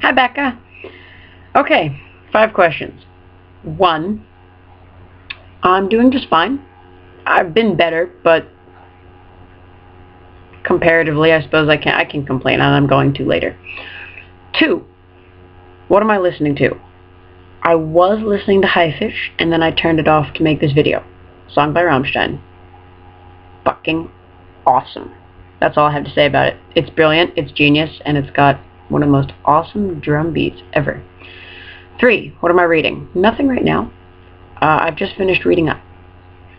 Hi, Becca. Okay, 5 questions. 1, I'm doing just fine. I've been better, but comparatively, I suppose I can complain, and I'm going to later. 2, what am I listening to? I was listening to Highfish, and then I turned it off to make this video. Song by Rammstein. Fucking awesome. That's all I have to say about it. It's brilliant, it's genius, and it's got one of the most awesome drum beats ever. 3, what am I reading? Nothing right now. I've just finished reading a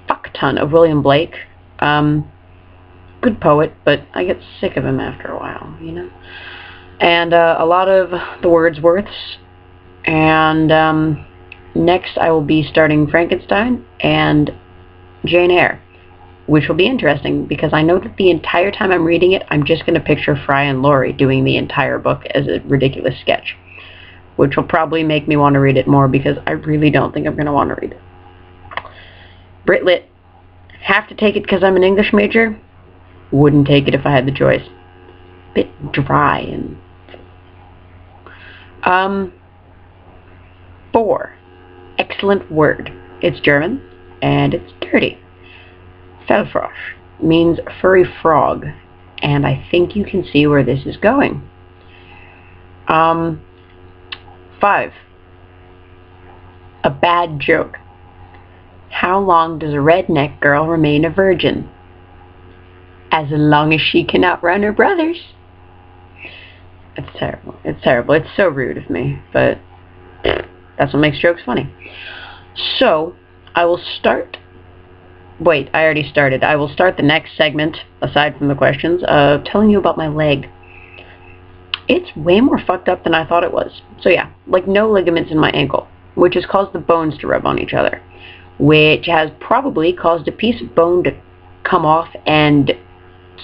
fuck ton of William Blake. Good poet, but I get sick of him after a while, you know? And a lot of the Wordsworths. And next I will be starting Frankenstein and Jane Eyre, which will be interesting because I know that the entire time I'm reading it, I'm just going to picture Fry and Laurie doing the entire book as a ridiculous sketch, which will probably make me want to read it more because I really don't think I'm going to want to read it. Brit Lit. Have to take it because I'm an English major. Wouldn't take it if I had the choice. Bit dry and... 4. Excellent word. It's German, and it's dirty. Fellfrosch means furry frog, and I think you can see where this is going. 5. A bad joke. How long does a redneck girl remain a virgin? As long as she can outrun her brothers. It's terrible. It's terrible. It's so rude of me, but that's what makes jokes funny. So, I will start... Wait, I already started. I will start the next segment, aside from the questions, of telling you about my leg. It's way more fucked up than I thought it was. So yeah, like no ligaments in my ankle, which has caused the bones to rub on each other, which has probably caused a piece of bone to come off and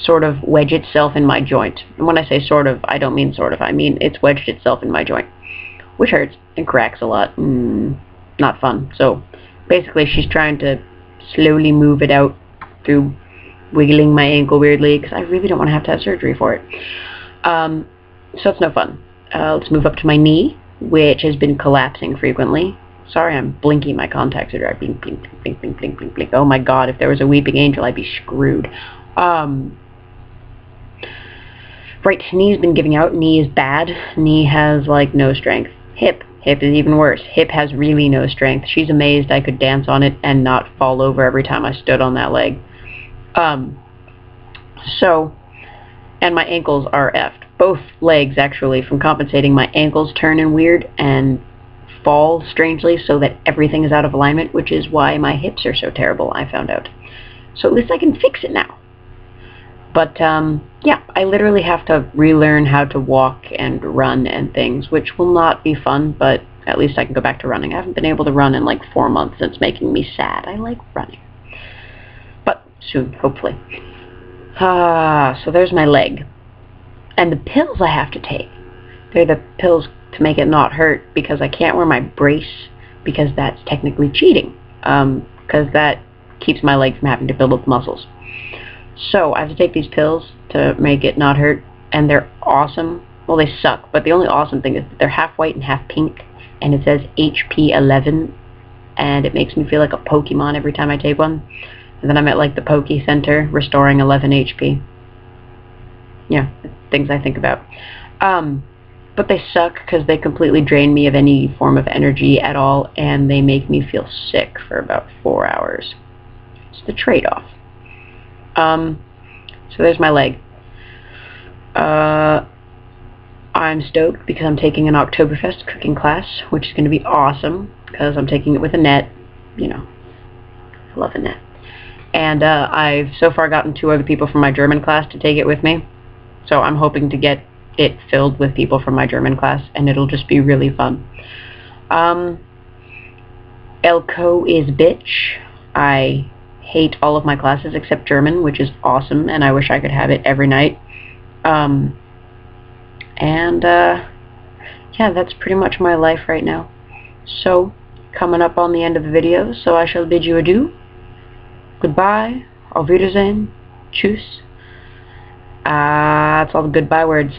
sort of wedge itself in my joint. And when I say sort of, I don't mean sort of. I mean it's wedged itself in my joint, which hurts and cracks a lot. Not fun. So basically she's trying to slowly move it out through wiggling my ankle weirdly because I really don't want to have surgery for it. So it's no fun. Let's move up to my knee, which has been collapsing frequently. Sorry, I'm blinking. My contacts are dry. Blink, blink, blink, blink, blink, blink, blink. Oh my god, if there was a weeping angel, I'd be screwed. Right, knee's been giving out. Knee is bad. Knee has, like, no strength. Hip is even worse. Hip has really no strength. She's amazed I could dance on it and not fall over every time I stood on that leg. And my ankles are effed. Both legs, actually, from compensating. My ankles turn in weird and fall strangely so that everything is out of alignment, which is why my hips are so terrible, I found out. So at least I can fix it now. But, yeah, I literally have to relearn how to walk and run and things, which will not be fun, but at least I can go back to running. I haven't been able to run in like 4 months, and it's making me sad. I like running. But soon, hopefully. So there's my leg. And the pills I have to take. They're the pills to make it not hurt, because I can't wear my brace, because that's technically cheating. Because that keeps my leg from having to build up muscles. So I have to take these pills to make it not hurt, and they're awesome. Well, they suck, but the only awesome thing is that they're half white and half pink, and it says HP 11, and it makes me feel like a Pokemon every time I take one. And then I'm at like the Poke Center, restoring 11 HP. Yeah, things I think about. But they suck because they completely drain me of any form of energy at all, and they make me feel sick for about 4 hours. It's the trade-off. So there's my leg. I'm stoked because I'm taking an Oktoberfest cooking class, which is going to be awesome because I'm taking it with Annette. You know, I love Annette. And I've so far gotten 2 other people from my German class to take it with me. So I'm hoping to get it filled with people from my German class, and it'll just be really fun. Elko is bitch. I hate all of my classes except German, which is awesome, and I wish I could have it every night. Yeah, that's pretty much my life right now. So, coming up on the end of the video, so I shall bid you adieu. Goodbye, auf Wiedersehen, tschüss. That's all the goodbye words.